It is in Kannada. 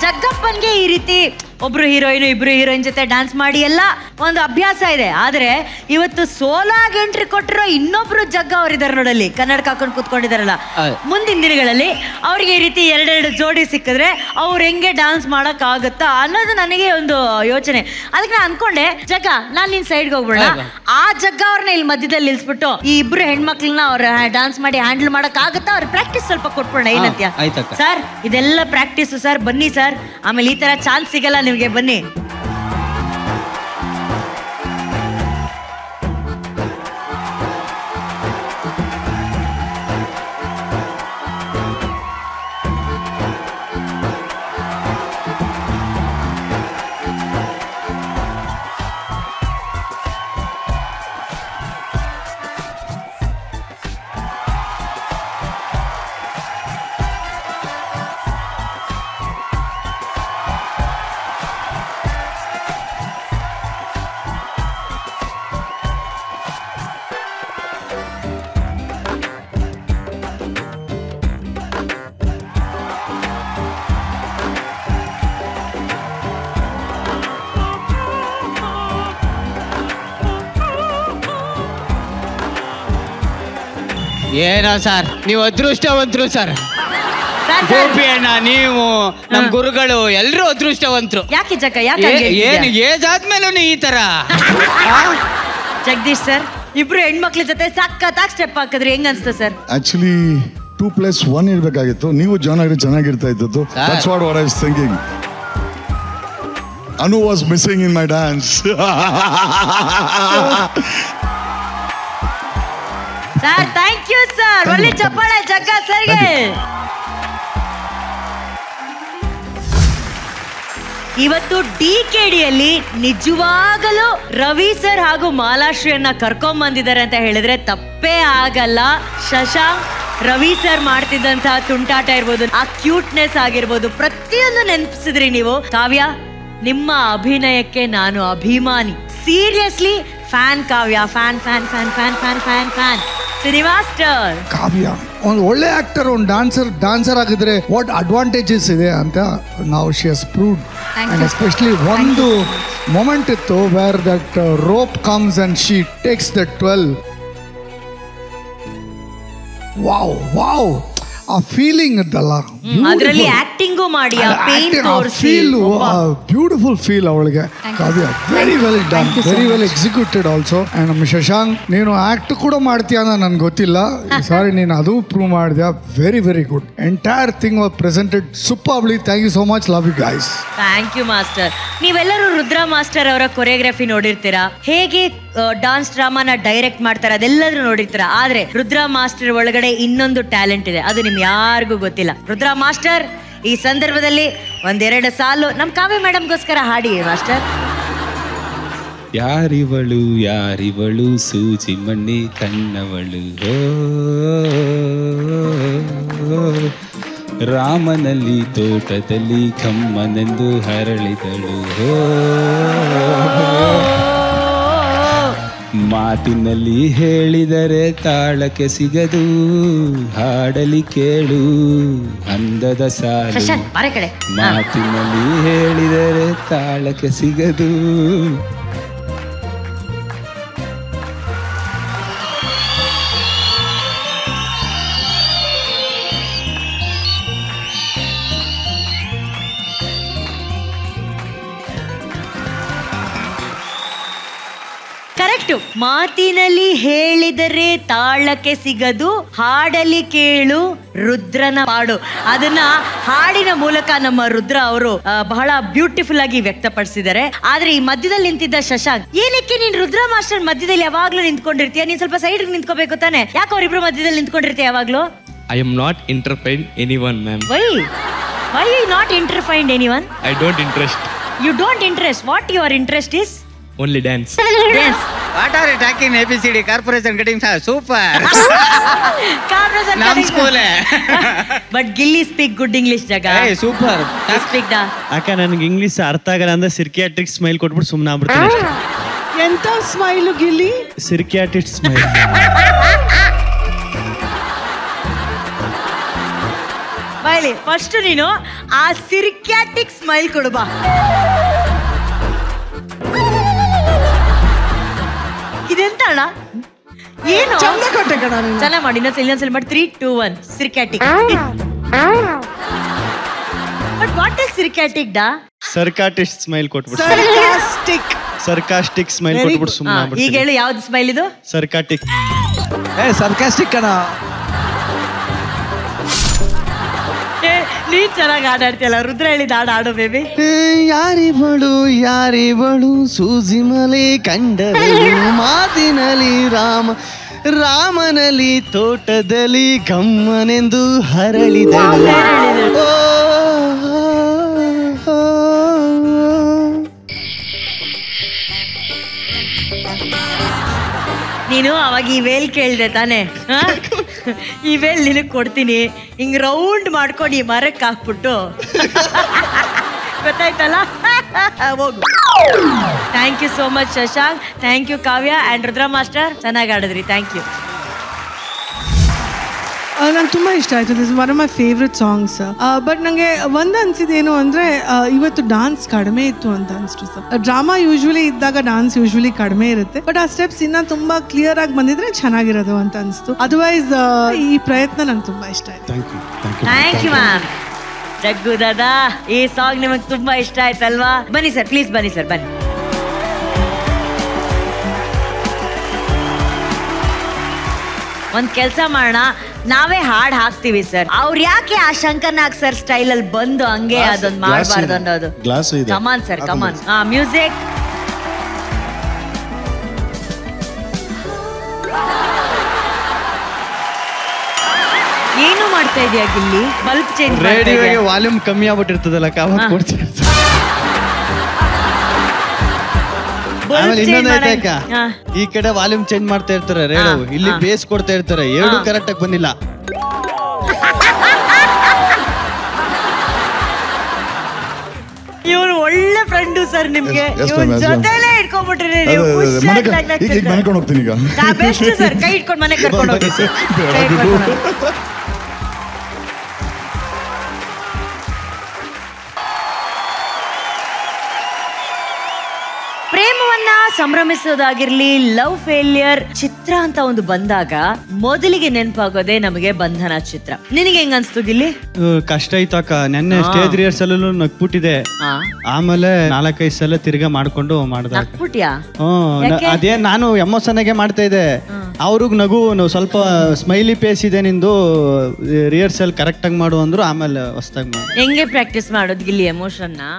ಜಗ್ಗಪ್ಪನ್ಗೆ ಈ ರೀತಿ ಒಬ್ರು ಹೀರೋಯಿನ್ ಇಬ್ರು ಹೀರೋಯಿನ್ ಜೊತೆ ಡ್ಯಾನ್ಸ್ ಮಾಡಿ ಎಲ್ಲ ಒಂದು ಅಭ್ಯಾಸ ಇದೆ. ಆದ್ರೆ ಇವತ್ತು ಸೋಲಾಗಿ ಎಂಟ್ರಿ ಕೊಟ್ಟಿರೋ ಇನ್ನೊಬ್ರು ಜಗ್ಗ ಅವರಿದ್ದಾರೆ ನೋಡಲ್ಲಿ, ಕನ್ನಡಕ ಹಾಕೊಂಡು ಕೂತ್ಕೊಂಡಿದಾರಲ್ಲ. ಮುಂದಿನ ದಿನಗಳಲ್ಲಿ ಅವ್ರಿಗೆ ಈ ರೀತಿ ಎರಡೆರಡು ಜೋಡಿ ಸಿಕ್ಕಿದ್ರೆ ಅವ್ರು ಹೆಂಗೆ ಡ್ಯಾನ್ಸ್ ಮಾಡಕ್ ಆಗುತ್ತಾ ಅನ್ನೋದು ನನಗೆ ಒಂದು ಯೋಚನೆ. ಅದಕ್ಕೆ ನಾನು ಅನ್ಕೊಂಡೆ, ಜಗ್ಗ ನಾನ್ ನಿನ್ ಸೈಡ್ಗೆ ಹೋಗ್ಬಿಡ, ಆ ಜಗ್ಗ ಅವ್ರನ್ನ ಇಲ್ಲಿ ಮಧ್ಯದಲ್ಲಿ ನಿಲ್ಸ್ಬಿಟ್ಟು ಈ ಇಬ್ರು ಹೆಣ್ಮಕ್ಳನ್ನ ಅವ್ರ ಡ್ಯಾನ್ಸ್ ಮಾಡಿ ಹ್ಯಾಂಡಲ್ ಮಾಡಕ್ ಆಗುತ್ತಾ, ಅವ್ರ ಪ್ರಾಕ್ಟೀಸ್ ಸ್ವಲ್ಪ ಕೊಟ್ಬಿಡೋಣ. ಏನಂತ್ಯ ಸರ್? ಇದೆಲ್ಲ ಪ್ರಾಕ್ಟೀಸ್ ಸರ್, ಬನ್ನಿ ಸರ್, ಆಮೇಲೆ ಈ ತರ ಚಾನ್ಸ್ ಸಿಗಲ್ಲ ನಿಮ್ಗೆ, ಬನ್ನಿ. ಏನೋ ಸರ್, ನೀವು ಅದೃಷ್ಟವಂತರು ಸರ್. ಗೋಪಿ ಅಣ್ಣ, ನೀವು ನಮ್ ಗುರುಗಳು ಎಲ್ರು ಅದೃಷ್ಟವಂತರು. ಯಾಕೆ ಜಗ್ಗ, ಏನು ಏಜ್ ಆದ್ಮೇಲೂ ಈ ತರ? ಜಗದೀಶ್ ಸರ್, ಇಬ್ರು ಹೆಣ್ಮಕ್ಳ ಜೊತೆ ಸಖತ್ತಾಗಿ ಸ್ಟೆಪ್ ಹಾಕಿದ್ರಿ, ಹೆಂಗ್ ಅನ್ಸ್ತ ಸರ್? ಆಕ್ಚುಲಿ 2+1 ಇರ್ಬೇಕಾಗಿತ್ತು, ನೀವು ಜಾಯ್ನ್ ಆಗಿದ್ರೆ ಚೆನ್ನಾಗಿರ್ತಾ ಇತ್ತು. That's what I was thinking. Anu was missing in my dance. Sir thank you sir, ಒಳ್ಳೆ ಚಪ್ಪಾಳೆ ಜಗ್ಗ ಸರ್ಗೆ. ಇವತ್ತು DKDಯಲ್ಲಿ ನಿಜವಾಗಲೂ ರವಿ ಸರ್ ಹಾಗೂ ಮಾಲಾಶ್ರೀಯನ್ನ ಕರ್ಕೊಂಡ್ ಬಂದಿದ್ದಾರೆ ಅಂತ ಹೇಳಿದ್ರೆ ತಪ್ಪೇ ಆಗಲ್ಲ. ಶಶಾಂಕ್, ರವಿ ಸರ್ ಮಾಡ್ತಿದ್ದಂತಹ ತುಂಟಾಟ ಇರ್ಬೋದು, ಆ ಕ್ಯೂಟ್ನೆಸ್ ಆಗಿರ್ಬೋದು, ಪ್ರತಿಯೊಂದು ನೆನಪಿಸಿದ್ರಿ ನೀವು. ಕಾವ್ಯ, ನಿಮ್ಮ ಅಭಿನಯಕ್ಕೆ ನಾನು ಅಭಿಮಾನಿ. Seriously fan Kavya, fan fan fan fan fan fan fan. ಶ್ರೀನಿವಾಸ್ಟರ್, ಕಾವ್ಯ ಒಂದು ಒಳ್ಳೆ ಆಕ್ಟರ್, ಒಂದು ಡಾನ್ಸರ್ ಆಗಿದ್ರೆ ವಾಟ್ ಅಡ್ವಾಂಟೇಜಸ್ ಇದೆ ಅಂತ ನಾವು she has proved. And especially ಒಂದು ಮೊಮೆಂಟ್ ಇತ್ತು where that rope comes and she takes the 12. Wow wow, ಆ ಫೀಲಿಂಗ್ ಇದ್ದಲ್ಲ, ಅದರಲ್ಲಿ ಆಕ್ಟಿಂಗು ಮಾಡಿ ಆ ಪೇನ್ ತೋರಿಸಿ, ಫೀಲ್ ಬ್ಯೂಟಿಫುಲ್ ಫೀಲ್ ಅವಳಿಗೆ. Kavya very well done, very well executed also. And ನಮ್ಮ ಶಶಾಂಕ್, ನೀನು ಆಕ್ಟ್ ಕೂಡ ಮಾಡ್ತೀಯ ಅಂತ ನನ್ಗೆ ಗೊತ್ತಿಲ್ಲ, ಸಾರಿ, ನೀನು ಅದು ಪ್ರೂವ್ ಮಾಡಿದ್ಯಾ. Very very good, entire thing was presented superbly. Thank you so much, love you guys. Thank you master. ನೀವೆಲ್ಲರೂ ರುದ್ರ ಮಾಸ್ಟರ್ ಅವರ ಕೊರಿಯೋಗ್ರಫಿ ನೋಡಿರ್ತೀರಾ, ಹೇಗೆ ಡಾನ್ಸ್ ಡ್ರಾಮಾನ ಡೈರೆಕ್ಟ್ ಮಾಡ್ತಾರೆ ಅದೆಲ್ಲರೂ ನೋಡಿರ್ತೀರಾ. ಆದ್ರೆ ರುದ್ರ ಮಾಸ್ಟರ್ ಒಳಗಡೆ ಇನ್ನೊಂದು ಟ್ಯಾಲೆಂಟ್ ಇದೆ, ಅದು ನಿಮ್ಗೆ ಯಾರಿಗೂ ಗೊತ್ತಿಲ್ಲ. ರುದ್ರ ಮಾಸ್ಟರ್, ಈ ಸಂದರ್ಭದಲ್ಲಿ ಒಂದೆರಡು ಸಾಲು ನಮ್ ಕಾವ್ಯ ಮೇಡಮ್ಗೋಸ್ಕರ ಹಾಡಿ ಮಾಸ್ಟರ್. ಯಾರಿವಳು ಯಾರಿವಳು ಸೂಜಿ ಮಣ್ಣಿ ಕಣ್ಣವಳು, ರಾಮನಲ್ಲಿ ತೋಟದಲ್ಲಿ ಕಮ್ಮನೆಂದು ಹರಳಿದಳು, ಮಾತಿನಲ್ಲಿ ಹೇಳಿದರೆ ತಾಳಕ್ಕೆ ಸಿಗದು, ಹಾಡಲಿ ಕೇಳು ಅಂದದ ಸಾಲು, ಮಾತಿನಲ್ಲಿ ಹೇಳಿದರೆ ತಾಳಕ್ಕೆ ಸಿಗದು. ಮಾತಿನಲ್ಲಿ ಹೇಳಿದರೆ ತಾಳಕ್ಕೆ ಸಿಗದು, ಹಾಡಲಿ ಕೇಳು ರುದ್ರನ ಪಾಡು. ಅದನ್ನ ಹಾಡಿನ ಮೂಲಕ ನಮ್ಮ ರುದ್ರ ಅವರು ಬಹಳ ಬ್ಯೂಟಿಫುಲ್ ಆಗಿ ವ್ಯಕ್ತಪಡಿಸಿದ್ದಾರೆ. ಆದ್ರೆ ಈ ಮಧ್ಯದಲ್ಲಿ ನಿಂತಿದ್ದ ಶಶಾಂಕ್, ಏನಕ್ಕೆ ನೀನ್ ರುದ್ರ ಮಾಸ್ಟರ್ ಮಧ್ಯದಲ್ಲಿ ಯಾವಾಗ್ಲೂ ನಿಂತ್ಕೊಂಡಿರ್ತೀಯ? ನೀನ್ ಸ್ವಲ್ಪ ಸೈಡ್ ನಿಂತ್ಕೋಬೇಕು ತಾನೆ, ಯಾಕೆ ಅವ್ರಿಬ್ರು ಮಧ್ಯದಲ್ಲಿ ನಿಂತ್ಕೊಂಡಿರ್ತೀಯ ಯಾವಾಗ್ಲೂ? I am not interfering anyone, ma'am. Why you not interfering anyone? I don't interest. You don't interest. What your interest is? Only dance. Dance. What are you talking? ABCD corporation getting super. Corporation Nam school. But Gilly speak good English, Jaga. Hey, super. Speak da. ಅಕ್ಕ ನನಗೆ ಇಂಗ್ಲಿಷ್ ಅರ್ಥ ಆಗಲ್ಲ ಅಂದ್ರೆ ಸಿರ್ಕಿಯಾಟ್ರಿಕ್ ಸ್ಮೈಲ್ ಕೊಟ್ಬಿಟ್ಟು ಸುಮ್ಮನೆ ಆಗ್ಬಿಡ್ತೀನಿ. ಎಂತ ಸ್ಮೈಲು ಗಿಲ್ಲಿ? ಸಿರ್ಕಿಯಾಟ್ರಿಕ್ ಸ್ಮೈಲ್. ಆಗ್ಲಿ ಫಸ್ಟ್ ನೀನು ಆ ಸಿರ್ಕ್ಯಾಟಿಕ್ ಸ್ಮೈಲ್ ಕೊಡು ಬಾ. ಇದೆಂತ ಅಣ್ಣ ಏನು ಚಂದ ಕೊಟ್ಟೆ ಕಣ ನೀನು. ಚೆನ್ನಾಗಿ ಮಾಡಿ ಇನ್ನೊಂದ್ಸಲಿ ಮಾಡಿ 3, 2, 1 ಸಿರ್ಕ್ಯಾಟಿಕ್. ಬಟ್ ವಾಟ್ ಇಸ್ ಸಿರ್ಕ್ಯಾಟಿಕ್ ಡಾ? ಸರ್ಕಾಟಿಸ್ಟ್ ಸ್ಮೈಲ್ ಕೊಟ್ಬಿಟ್ಟು Sarcastic. ಸರ್ಕಾಸ್ಟಿಕ್ ಸ್ಮೈಲ್ Very ಕೊಟ್ಬಿಟ್ಟು ಈಗ ಸುಮ್ಮನೆ ಹೇಳು ಯಾವ್ದು ಸ್ಮೈಲ್ ಇದು? ಸರ್ಕಾಟಿಕ್. ಸರ್ಕಾಸ್ಟಿಕ್ ಕಣ. ನೀನ್ ಚೆನ್ನಾಗಿ ಆಟಾಡ್ತಿಯಲ್ಲ, ರುದ್ರ ಹೇಳಿದ ಆಡು ಬೇಬಿ. ಯಾರಿವಳು ಸೂಜಿ ಮಲೆ ಕಂಡವಳು ಮಾತಿನಲ್ಲಿ ರಾಮನಲ್ಲಿ ತೋಟದಲ್ಲಿ ಗಮ್ಮನೆಂದು ಹರಳಿದಳು. ನೀನು ಅವಾಗ ಈ ವೇಲ್ ಕೇಳ್ದೆ ತಾನೆ, ಈ ವೇಲ್ ನಿನಗೆ ಕೊಡ್ತೀನಿ, ಹಿಂಗ್ ರೌಂಡ್ ಮಾಡ್ಕೊಂಡು ಈ ಮರಕ್ಕೆ ಹಾಕ್ಬಿಟ್ಟು ಗೊತ್ತಾಯ್ತಲ್ಲ. ಹೋಗು. Thank you so much Shashank, thank you Kavya and Rudra master, ಚೆನ್ನಾಗಿ ಆಡಿದ್ರಿ, ಥ್ಯಾಂಕ್ ಯು. ನಂಗೆ ತುಂಬ ಇಷ್ಟ ಆಯಿತು. This one of my favourite songs. But ನನಗೆ ಒಂದು ಅನಿಸಿದೇನು ಅಂದರೆ ಇವತ್ತು ಡಾನ್ಸ್ ಕಡಿಮೆ ಇತ್ತು ಅಂತ ಅನಿಸ್ತು ಸರ್. ಡ್ರಾಮಾ ಯೂಶ್ವಲಿ ಇದ್ದಾಗ ಡಾನ್ಸ್ ಯೂಶ್ವಲಿ ಕಡಿಮೆ ಇರುತ್ತೆ, ಬಟ್ ಆ ಸ್ಟೆಪ್ಸ್ ಇನ್ನೂ ತುಂಬ ಕ್ಲಿಯರ್ ಆಗಿ ಬಂದಿದ್ರೆ ಚೆನ್ನಾಗಿರೋದು ಅಂತ ಅನಿಸ್ತು. ಅದರ್ವೈಸ್ ಈ ಪ್ರಯತ್ನ ನಂಗೆ ತುಂಬ ಇಷ್ಟ ಆಯಿತು. Thank you ma'am. Jaggu Dada, ಈ ಸಾಂಗ್ ನಿಮಗೆ ತುಂಬಾ ಇಷ್ಟ ಆಯ್ತಲ್ವಾ? ಬನ್ನಿ ಸರ್, ಪ್ಲೀಸ್ ಬನ್ನಿ ಸರ್, ಬನ್ನಿ. ಒಂದ್ ಕೆಲ್ಸ ಮಾಡೋಣ, ನಾವೇ ಹಾಡ್ ಹಾಕ್ತಿವಿ ಸರ್. ಅವ್ರು ಯಾಕೆ ಆ ಶಂಕರ್ನಾಗ್ ಸರ್ ಸ್ಟೈಲ್ ಅಲ್ಲಿ ಬಂದು ಹಂಗೆ ಅದೊಂದು ಮಾಡಬಾರ್ದು ಅನ್ನೋದು. ಕಮಾನ್ ಸರ್, ಕಮಾನ್. ಮ್ಯೂಸಿಕ್. ಏನು ಮಾಡ್ತಾ ಇದೀಯ ಗಿಲ್ಲಿ? ಬಲ್ಬ್ ಚೇಂಜ್ ರೇಡಿಯೋಗೆ ವಾಲ್ಯೂಮ್ ಕಮ್ಮಿ ಆಗ್ಬಿಟ್ಟಿರ್ತದಲ್ಲ, ಕಾವಾಗ ಕೊಡ್ತೀನಿ. ಆಮೇಲೆ ಇನ್ನೊಂದು ಐತೆ, ಈ ಕಡೆ ವಾಲ್ಯೂಮ್ ಚೇಂಜ್ ಮಾಡ್ತಾ ಇರ್ತಾರೆ ರೇಡಿಯೋ, ಇಲ್ಲಿ ಬೇಸ್ ಕೊಡ್ತಾ ಇರ್ತಾರೆ, ಎರಡು ಕರೆಕ್ಟ್ ಆಗಿ ಬಂದಿಲ್ಲ. ಇವ್ರು ಒಳ್ಳೆ ಫ್ರೆಂಡು ಸರ್ ನಿಮ್ಗೆ, ಜೊತೆಲೇ ಇಟ್ಕೊಂಡ್ಬಿಟ್ರಿ ನೀವು. ಮನೆಕೊಂಡು ಹೋಗ್ತೀನಿ ಈಗ. ಬೆಸ್ಟ್ ಸರ್, ಕೈ ಇಟ್ಕೊಂಡು ಮನೆ ಕರ್ಕೊಂಡು ಹೋಗಿ. ಪ್ರೇಮವನ್ನ ಸಂಭ್ರಮಿಸೋದಾಗಿರ್ಲಿ, ಲವ್ ಫೇಲಿಯರ್ ಚಿತ್ರ ಅಂತ ಒಂದು ಬಂದಾಗ ಮೊದಲಿಗೆ ನೆನಪಾಗೋದೇ ನಮಗೆ ಬಂಧನ ಚಿತ್ರ. ನಿನಗೆ ಹೆಂಗ ಅನ್ಸ್ತು ಗಿಲ್ಲಿ? ಕಷ್ಟ ಇತ್ತಕ್ಕ. ನೆನ್ನೆ ಸ್ಟೇಜ್ ರಿಹರ್ಸಲ್ ನಕ್ಬಿಟ್ಟಿದೆ, ಆಮೇಲೆ 4-5 ಸಲ ತಿರ್ಗಾ ಮಾಡ್ಕೊಂಡು ಮಾಡ್ದಾಗ ನಕ್ಬಿಟ್ಯಾ? ಅದೇ ನಾನು ಎಮೋಷನ್ ಆಗೆ ಮಾಡ್ತಾ ಇದ್ದೆ, ಅವ್ರಿಗೆ ನಗು ಸ್ವಲ್ಪ ಸ್ಮೈಲಿ ಫೇಸ್ ಇದೆ ನಿಂದು, ರಿಹರ್ಸಲ್ ಕರೆಕ್ಟ್ ಆಗಿ ಮಾಡು ಅಂದ್ರು. ಆಮೇಲೆ ಹೊಸದಾಗಿ ಹೆಂಗೆ ಪ್ರಾಕ್ಟೀಸ್ ಮಾಡೋದು ಗಿಲ್ಲಿ ಎಮೋಷನ್ ನ?